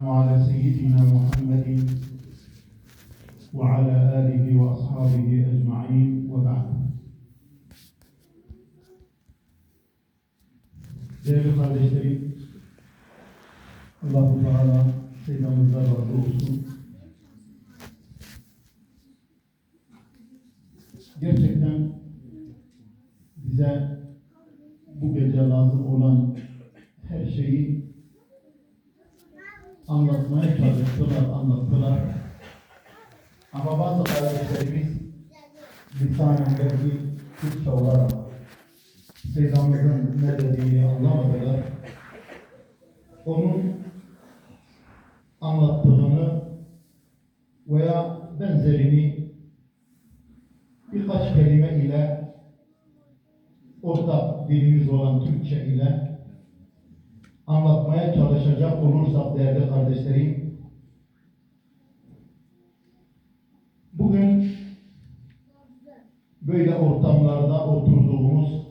وعلى سيدنا محمد وعلى آله وأصحابه أجمعين وبعد. Değerli kardeşlerim, Allah-u Teala Seyyidimizden razı olsun. Gerçekten bize bu gece lazım olan her şeyi anlatmaya anlattılar. Ama bazı kardeşlerimiz lisan-ı belki Türkçe olarak Seyyidimizin ne dediğini anlamadılar. Onun anlattığını veya benzerini birkaç kelime ile ortak dilimiz olan Türkçe ile anlatmaya çalışacak olursak değerli kardeşlerim, bugün böyle ortamlarda oturduğumuz,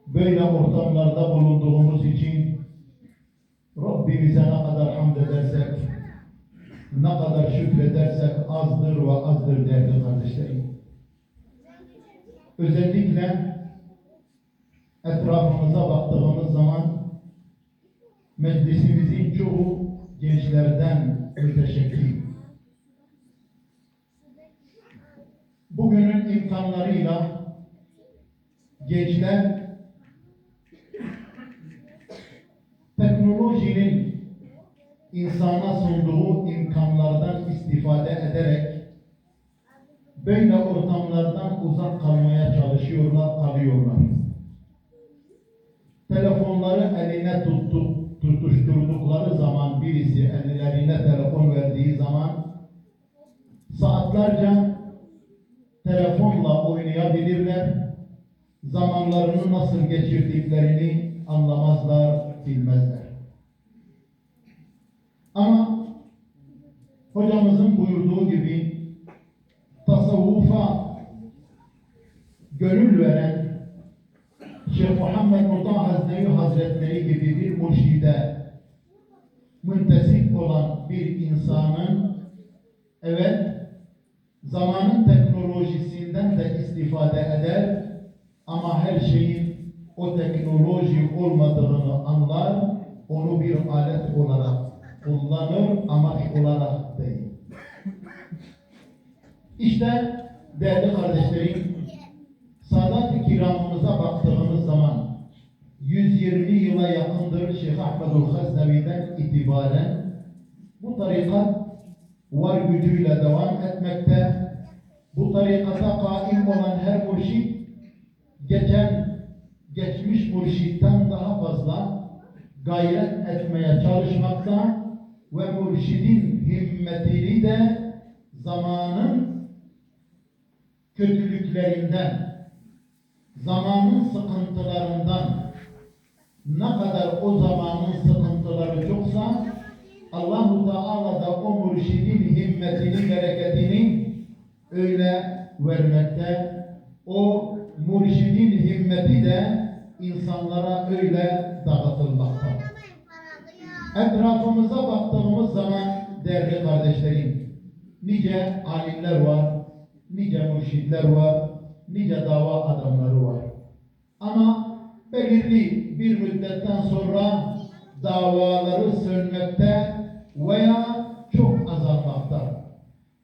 böyle ortamlarda bulunduğumuz için Rabbimize ne kadar hamd edersek, ne kadar şükredersek azdır ve azdır değerli kardeşlerim. Özellikle etrafımıza baktığımız zaman meclisimizin çoğu gençlerden müteşekkil. Bugünün imkanlarıyla gençler teknolojinin insana sunduğu imkanlardan istifade ederek böyle ortamlardan uzak kalmaya kalıyorlar. Telefonları eline tutuşturdukları zaman, birisi ellerine telefon verdiği zaman saatlerce telefonla oynayabilirler. Zamanlarını nasıl geçirdiklerini anlamazlar, bilmezler. Ama hocamızın buyurduğu gibi tasavvufa gönül veren Şeyh Muhammed Nur'dan Hazretleri gibi bir mürşide müntesip olan bir insanın evet zamanın teknolojisinden de istifade eder ama her şeyin o teknoloji olmadığını anlar, onu bir alet olarak kullanır, amaç olarak değil. İşte değerli kardeşlerim, Sadat-ı Kiramımıza baktığımız zaman 120 yıla yakındır Şeyh Ahmedul Haznevi'den itibaren bu tarikat var gücüyle devam etmekte. Bu tarikata kaim olan her mürşid geçmiş mürşidden daha fazla gayret etmeye çalışmakta ve mürşidin himmetini de zamanın kötülüklerinden, zamanın sıkıntılarından, ne kadar o zamanın sıkıntıları çoksa Allah-u Teala da o mürşidin himmetini, bereketini öyle vermekte. O mürşidin himmeti de insanlara öyle dağıtılmakta. Etrafımıza baktığımız zaman değerli kardeşlerim, nice alimler var, nice mürşidler var, nice dava adamları var. Ama belirli bir müddetten sonra davaları sönmekte veya çok azalmakta.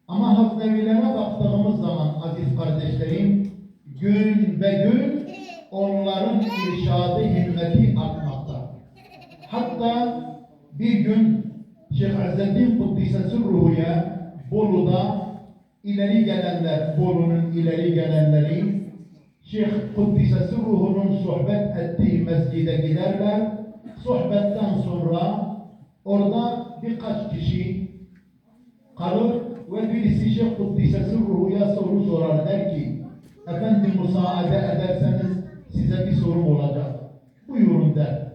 Ama Haznevilere baktığımız zaman aziz kardeşlerim, gün be gün onların irşadı himmeti artmakta. Hatta bir gün Şeyh İzzeddin Kuddise Sürruhu'ya Bolu'da Bolu'nun ileri gelenleri Şeyh Kuddise Sürruhu'nun sohbet ettiği mescide giderler. Sohbetten sonra orada birkaç kişi kalır ve birisi Şeyh Kuddise Sürruhu'ya soru sorar, der ki efendim müsaade ederseniz size bir sorum olacak. Buyurun der.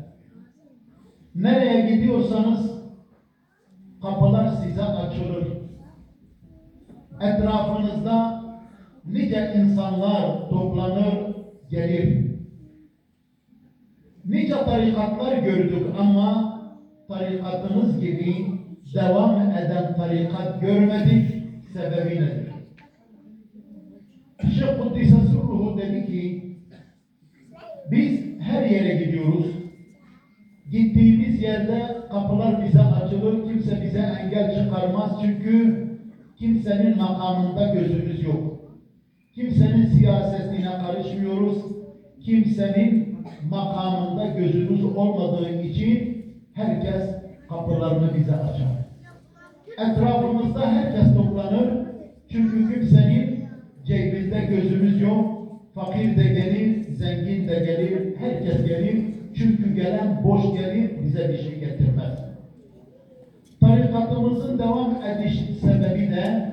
Nereye gidiyorsanız kapılar size açılır. Etrafınızda nice insanlar toplanır, gelir. Nice tarikatlar gördük ama tarikatımız gibi devam eden tarikat görmedik. Sebebi nedir? Şeyh Kuddisesi Ruhu dedi ki, biz her yere gidiyoruz. Gittiğimiz yerde kapılar bize açılır, kimse bize engel çıkarmaz çünkü kimsenin makamında gözümüz yok. Kimsenin siyasetine karışmıyoruz. Kimsenin makamında gözümüz olmadığı için herkes kapılarını bize açar. Etrafımızda herkes toplanır. Çünkü kimsenin cebinde gözümüz yok. Fakir de gelir, zengin de gelir, herkes gelir. Çünkü gelen boş gelir, bize bir şey getirmez. Tarikatımızın devam ediş sebebi de,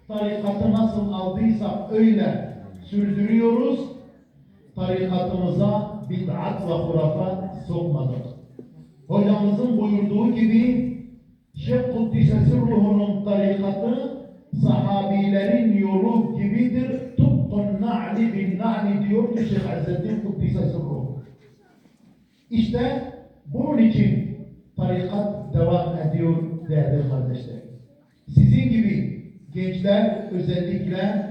tarikatı nasıl aldıysak öyle sürdürüyoruz. Tarikatımıza bid'at ve hurafat sokmadık. Hocamızın buyurduğu gibi, Şeyh Kuddisesi Ruhu'nun tarikatı sahabilerin yolu gibidir. Tutkun na'li bin na'li diyor Şeyh İzzettin Kuddisesi Ruhu. İşte bunun için tarikat devam ediyor değerli kardeşler. Sizin gibi gençler özellikle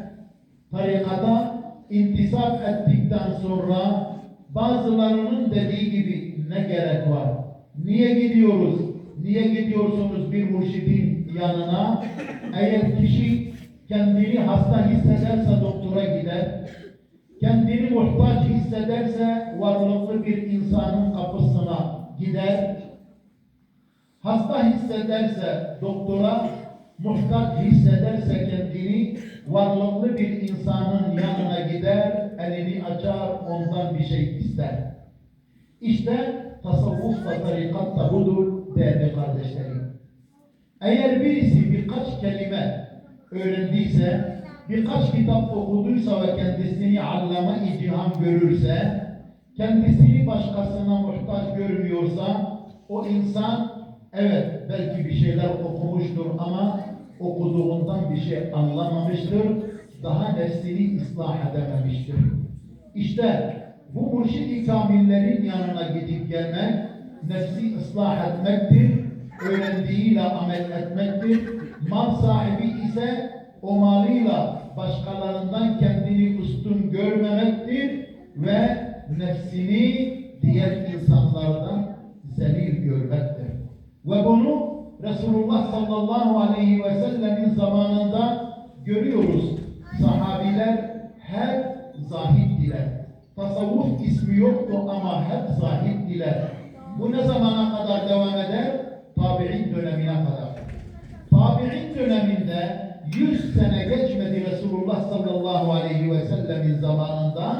tarikata intisap ettikten sonra bazılarının dediği gibi ne gerek var? Niye gidiyoruz? Niye gidiyorsunuz bir mürşidin yanına? Eğer kişi kendini hasta hissederse doktora gider. Kendini muhtaç hissederse varlıklı bir insanın kapısına gider. Hasta hissederse doktora, muhtaç hissederse kendini varlıklı bir insanın yanına gider, elini açar, ondan bir şey ister. İşte tasavvuf ve tarikat da budur değerli kardeşlerim. Eğer birisi birkaç kelime öğrendiyse, birkaç kitap okuduysa ve kendisini allama-i cihan görürse, kendisini başkasına muhtaç görmüyorsa, o insan evet belki bir şeyler okumuştur ama okuduğundan bir şey anlamamıştır, daha neslini ıslah edememiştir. İşte bu mürşid-i kamillerin yanına gidip gelmek, nefsi ıslah etmektir, öğrendiğiyle amel etmektir. Mal sahibi ise o malıyla başkalarından kendini üstün görmemektir ve nefsini diğer insanlardan zelil görmektir. Ve bunu Resulullah sallallahu aleyhi ve sellemin zamanında görüyoruz. Sahabiler hep zahiddiler. Tasavvuf ismi yoktu ama hep zahiddiler. Bu ne zamana kadar devam eder? Tabi'in dönemine kadar. Tabi'in döneminde 100 sene geçmedi Resulullah sallallahu aleyhi ve sellemin zamanında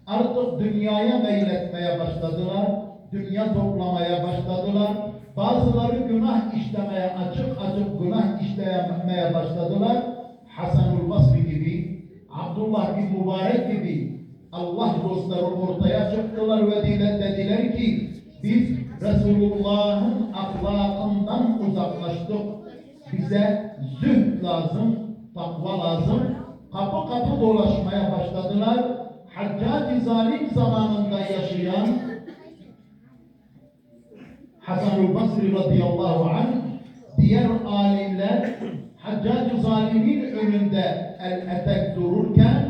artık dünyaya meyletmeye başladılar. Dünya toplamaya başladılar. Bazıları günah işlemeye, açık günah işlemeye başladılar. Hasan-ül Basri gibi, Abdullah bin Mübarek gibi Allah dostları ortaya çıktılar ve dediler ki biz Resulullah'ın ahlakından uzaklaştık. Bize zühd lazım, takva lazım. Kapı kapı dolaşmaya başladılar. Haccac-ı Zalim zamanında yaşayan Hasan-ül Basri radıyallahu anh, diğer alimler Haccac-ı Zalim'in önünde el-etek dururken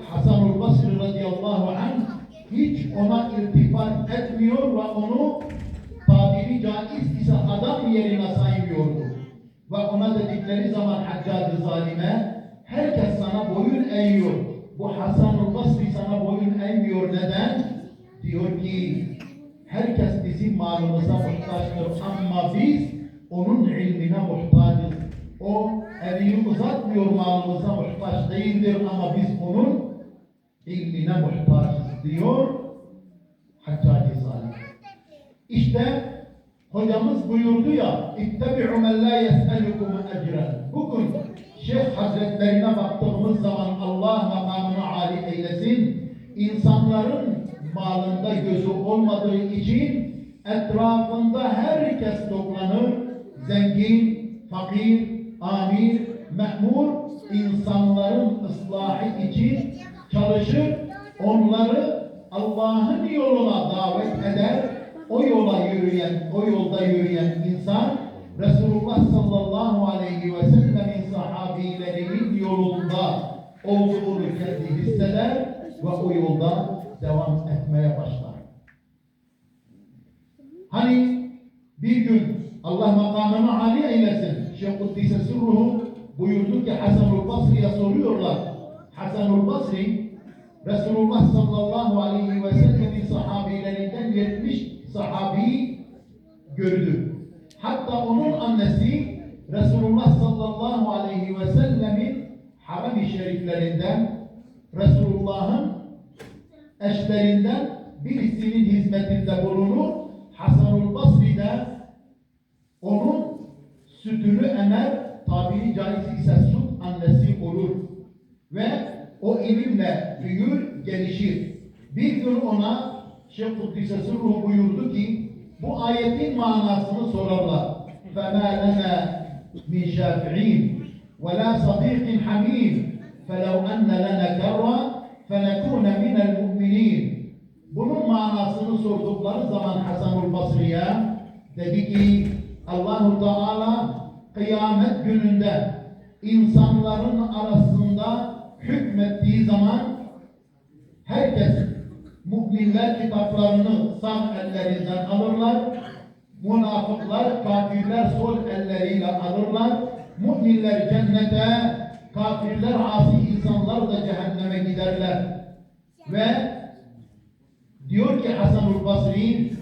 Hasan-ül Basri radıyallahu anh hiç ona iltifat etmiyor ve onu tabiri caiz ise adam yerine saymıyordu. Ve ona dedikleri zaman Haccac-ı Zalim'e herkes sana boyun eğiyor. Bu Hasan-ül Basri sana boyun eğmiyor. Neden? Diyor ki herkes bizim malımıza muhtaçtır ama biz onun ilmine muhtacız. O elini uzatmıyor, malımıza muhtaç değildir ama biz onun ilmine muhtacız diyor Haccac-ı Zalim. İşte hocamız buyurdu ya İttebi'u men la yes'elukum ecren. Bugün Şeyh Hazretlerine baktığımız zaman Allah makamını âli eylesin. İnsanların malında gözü olmadığı için etrafında herkes toplanır. Zengin, fakir, amir, memur insanların ıslahı için çalışır. Onları Allah'ın yoluna davet eder. O yola yürür. yürüyen, o yolda yürüyen insan Resulullah sallallahu aleyhi ve sellemin sahabilerinin yolunda olduğunu kendi hisseder ve o yolda devam etmeye başlar. Hani bir gün Allah makamını âli eylesin, Şeyh Kuddise Sirruhu buyurdu ki Hasan-ül Basri'ye soruyorlar. Hasan-ül Basri Resulullah sallallahu aleyhi ve sellemin sahabilerinden 70 sahabi gördü. Hatta onun annesi Resulullah sallallahu aleyhi ve sellemin harem-i şeriflerinden, Resulullah'ın eşlerinden birisinin hizmetinde bulunur. Hasan-ül Basri de onun sütünü emer, tabiri caizse ise süt annesi olur. Ve o ilimle büyür, gelişir. Bir gün ona Şeyh Kuddise Sirruhu buyurdu ki, bu ayetin manasını sorarlar. فَمَا لَنَا مِنْ شَافِعِينَ وَلَا صَدِيقٍ حَمِيمٍ فَلَوْ أَنَّ لَنَا كَرَّةً فَنَكُونَ مِنَ الْمُؤْمِنِينَ. Bunun manasını sordukları zaman Hasan-ül Basri'ye dedi ki, Allah-u Teala kıyamet gününde insanların arasında hükmettiği zaman herkes müminler kitaplarını sağ ellerinden alırlar, münafıklar, kafirler sol elleriyle alırlar, müminler cennete, kafirler, asi insanlar da cehenneme giderler. Ve diyor ki Hasan-ül Basri,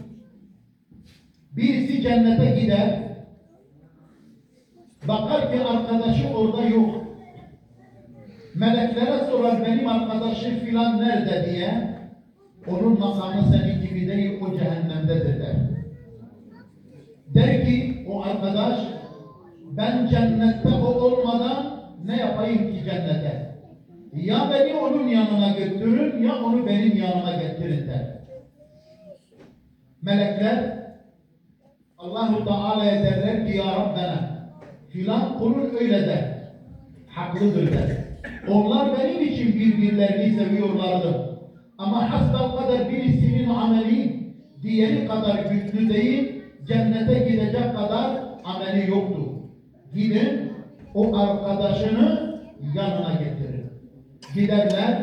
birisi cennete gider, bakar ki arkadaşı orada yok. Meleklere sorar, benim arkadaşım filan nerede diye. Onun makamı senin gibi değil, o cehennemdedir der. Der ki o arkadaş, ben cennette o olmadan ne yapayım ki cennete? Ya beni onun yanına götürün ya onu benim yanıma getirin der. Melekler Allah-u Teala'ya derler ki ya Rabbena filan kulun öyle der. Haklıdır der. Onlar benim için birbirlerini seviyorlardı. Ama hasbelkader birisinin ameli diğeri kadar güçlü değil, cennete gidecek kadar ameli yoktu. Gidin o arkadaşını yanına getirin. Giderler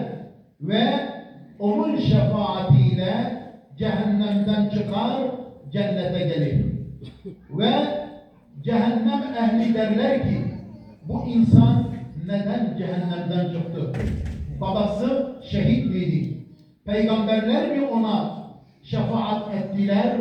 ve onun şefaatiyle cehennemden çıkar, cennete gelir. Ve cehennem ehli derler ki bu insan neden cehennemden çıktı? Babası şehit miydi? Peygamberler mi ona şefaat ettiler?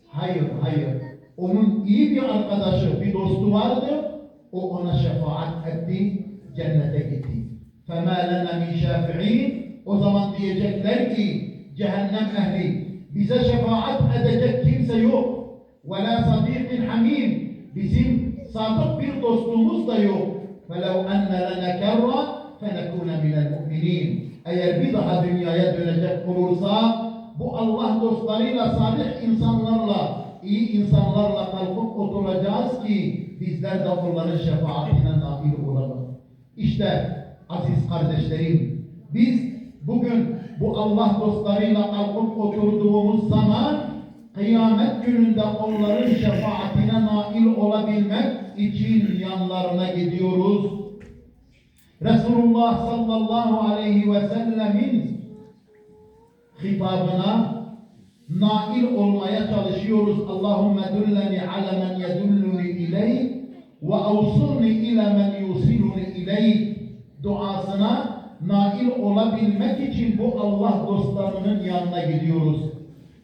Hayır, hayır. Onun iyi bir arkadaşı, bir dostu vardı. O ona şefaat etti, cennete gitti. فَمَا لَنَا مِنْ شَافِعِينَ. O zaman diyecekler ki cehennem ehli, bize şefaat edecek kimse yok. وَلَا صَدِيقٍ حَمِيمٍ. Bizim sadık bir dostumuz da yok. فَلَوْ أَنَّ لَنَا كَرَّةً فَنَكُونَ مِنَ الْمُؤْمِنِينَ. Eğer bir daha dünyaya dönecek olursa, bu Allah dostlarıyla, salih insanlarla, iyi insanlarla kalkıp oturacağız ki bizler de onların şefaatine nail olalım. İşte aziz kardeşlerim, biz bugün bu Allah dostlarıyla kalkıp oturduğumuz zaman kıyamet gününde onların şefaatine nail olabilmek için yanlarına gidiyoruz. Resulullah sallallahu aleyhi ve sellemin hitabına nail olmaya çalışıyoruz. Allahümme dulleni ala men yedulluni ileyh ve avsulni ila men yusiluni ileyh duasına nail olabilmek için bu Allah dostlarının yanına gidiyoruz.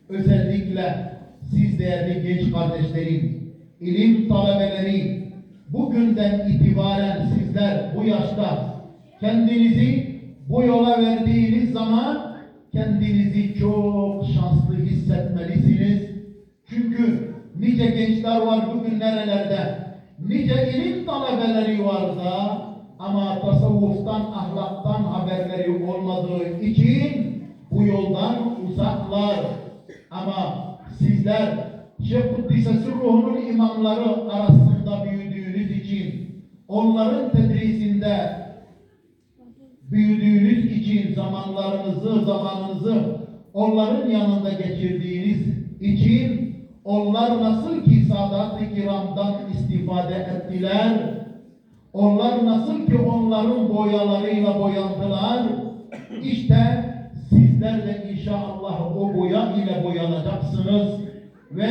Özellikle siz değerli genç kardeşlerim, ilim talebeleri, bugünden itibaren sizler bu yaşta kendinizi bu yola verdiğiniz zaman kendinizi çok şanslı hissetmelisiniz. Çünkü nice gençler var bugün nerelerde, nice ilim talebeleri var da ama tasavvuftan, ahlaktan haberleri olmadığı için bu yoldan uzaklar. Ama sizler Şeyh Kuddise Sirruhu'nun imamları arasında büyüdüğünüz için, onların tedrisinde büyüdüğünüz için zamanınızı onların yanında geçirdiğiniz için Onlar nasıl ki Sadat-ı Kiram'dan istifade ettiler, onlar nasıl ki onların boyalarıyla boyandılar, işte sizler de inşallah o boya ile boyanacaksınız ve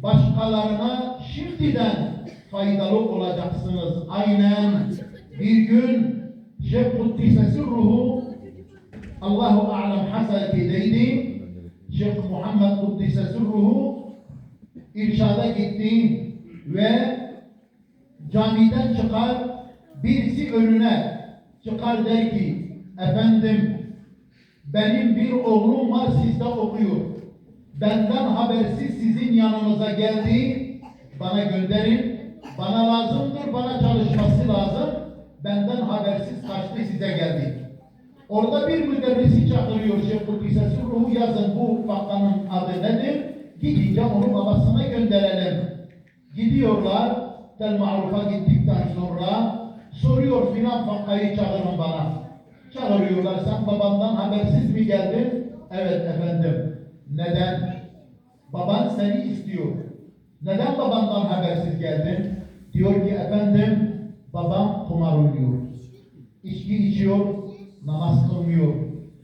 başkalarına şimdiden faydalı olacaksınız. Aynen bir gün Şeyh Kuddise Sirruhu Allahu A'lam Hasaki'deydi. Şeyh Muhammed Kuddise Sirruhu irşada gitti ve camiden çıkar, birisi önüne çıkar der ki, efendim benim bir oğlum var sizde okuyor. Benden habersiz sizin yanınıza geldi. Bana gönderin. Bana lazımdır, bana çalışması lazım. Benden habersiz kaçtı size geldi. Orada bir müderrisi çağırıyor Şeyh Kuddise Sirruhu, yazın bu vakanın adı nedir? Gidince onu babasına gönderelim. Gidiyorlar. Tel Ma'ruf'a gittikten sonra soruyor filan vakayı çağırın bana. Çağırıyorlar, sen babandan habersiz mi geldin? Evet efendim. Neden? Baban seni istiyor. Neden babandan habersiz geldin? Diyor ki efendim babam kumar oynuyor. İçki içiyor, namaz kılmıyor.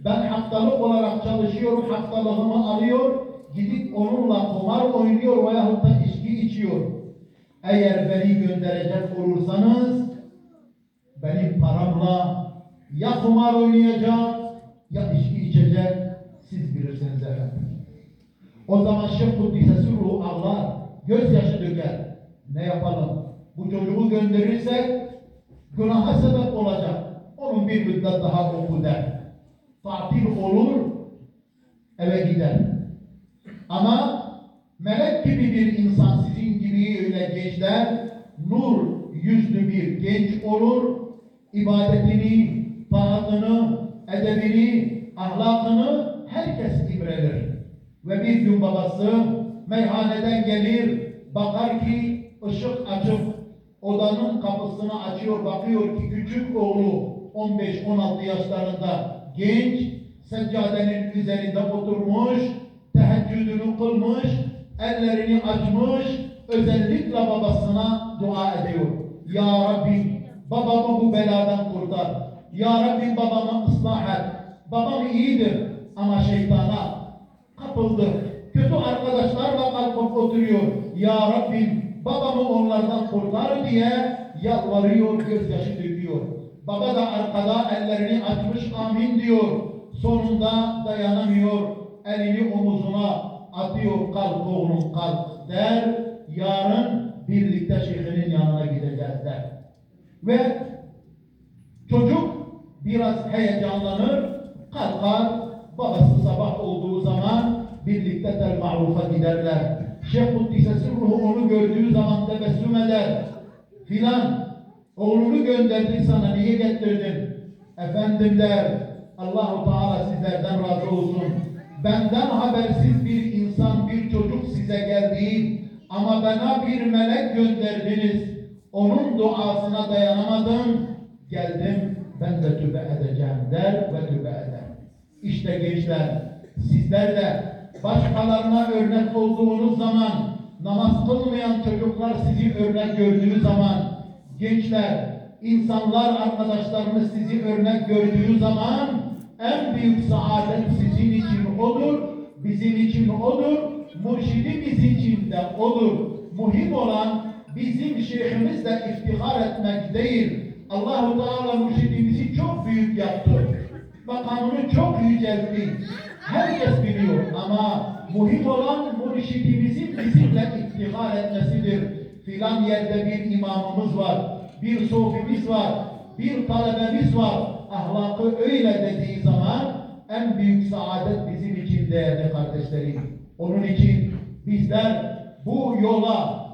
Ben haftalık olarak çalışıyorum, haftalığımı alıyor, gidip onunla kumar oynuyor veyahut da içki içiyor. Eğer beni gönderecek olursanız benim paramla ya kumar oynayacak ya içki içecek, siz bilirsiniz efendim. O zaman Şeyh Kuddise Sirruhu ağlar, gözyaşı döker. Ne yapalım? Bu çocuğu gönderirsek günaha sebep olacak. Onun bir müddet daha oku der. Tatil olur, eve gider. Ama melek gibi bir insan, sizin gibi öyle gençler, nur yüzlü bir genç olur, ibadetini, taatını, edebini, ahlakını herkes imrenir. Ve bir gün babası meyhaneden gelir, bakar ki ışık açık, odanın kapısını açıyor, bakıyor ki küçük oğlu 15-16 yaşlarında genç, seccadenin üzerinde oturmuş, teheccüdünü kılmış, ellerini açmış, özellikle babasına dua ediyor. Ya Rabbi, babamı bu beladan kurtar. Ya Rabbi, babamı ıslah et. Babam iyidir ama şeytana kapıldı. Kötü arkadaşlarla kalkıp oturuyor. Ya Rabbi, babamı onlardan kurtar diye yalvarıyor, gözyaşı döküyor. Baba da arkada ellerini açmış amin diyor. Sonunda dayanamıyor, elini omuzuna atıyor, kalk oğlum kalk der. Yarın birlikte şeyhinin yanına gideceğiz der. Ve çocuk biraz heyecanlanır, kalkar, babası sabah olduğu zaman birlikte Tel Ma'ruf'a giderler. Şeyh Kuddise Sirruhu onu gördüğü zaman tebessüm eder. Filan, oğlunu gönderdi sana, niye getirdin? Efendim der, Allah-u Teala sizlerden razı olsun. Benden habersiz bir insan, bir çocuk size geldi ama bana bir melek gönderdiniz. Onun duasına dayanamadım, geldim, ben de tövbe edeceğim der ve tövbe eder. İşte gençler, sizler de başkalarına örnek olduğunuz zaman, namaz kılmayan çocuklar sizi örnek gördüğü zaman, gençler, insanlar arkadaşlarınız sizi örnek gördüğü zaman, en büyük saadet sizin için odur, bizim için odur, mürşidimiz için de odur. Muhim olan bizim şeyhimizle iftihar etmek değil. Allah-u Teala mürşidimizi çok büyük yaptı. Makamını çok yüceltti. Herkes biliyor ama muhim olan mürşidimizin bizimle iftihar etmesidir. Filan yerde bir imamımız var, bir sofimiz var, bir talebemiz var. Ahlakı öyle dediği zaman en büyük saadet bizim için değerli kardeşlerim. Onun için bizler bu yola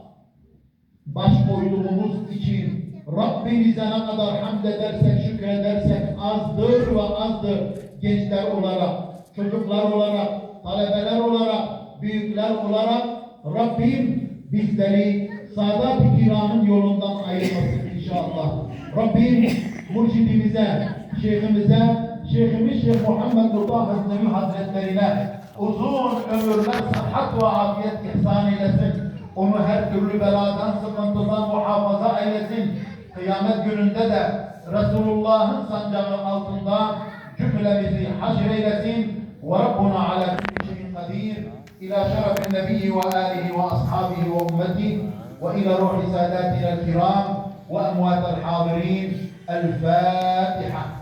baş koyduğumuz için Rabbimize ne kadar hamd edersek, şükredersek azdır ve azdır. Gençler olarak, çocuklar olarak, talebeler olarak, büyükler olarak Rabbim bizleri Sadat-ı Kiram'ın yolundan ayırmasın inşallah. Rabbim mürşidimize, şeyhimize, Şeyhimiz Şeyh Muhammed Rıza Hazretlerine uzun ömürler, sıhhat ve afiyet ihsan eylesin. Onu her türlü beladan, sıkıntıdan muhafaza eylesin. Kıyamet gününde de Resulullah'ın sancağı altında cümlemizi haşr eylesin. Ve Rabbuna ala kulli şeyin kadir. İlâ şerefin nebiyyi ve âlihi ve ashabihi ve ümmetihi ve ilâ ruhi sâdâtina el-kirâm ve emvâtel hâdirîn. El-Fâtiha.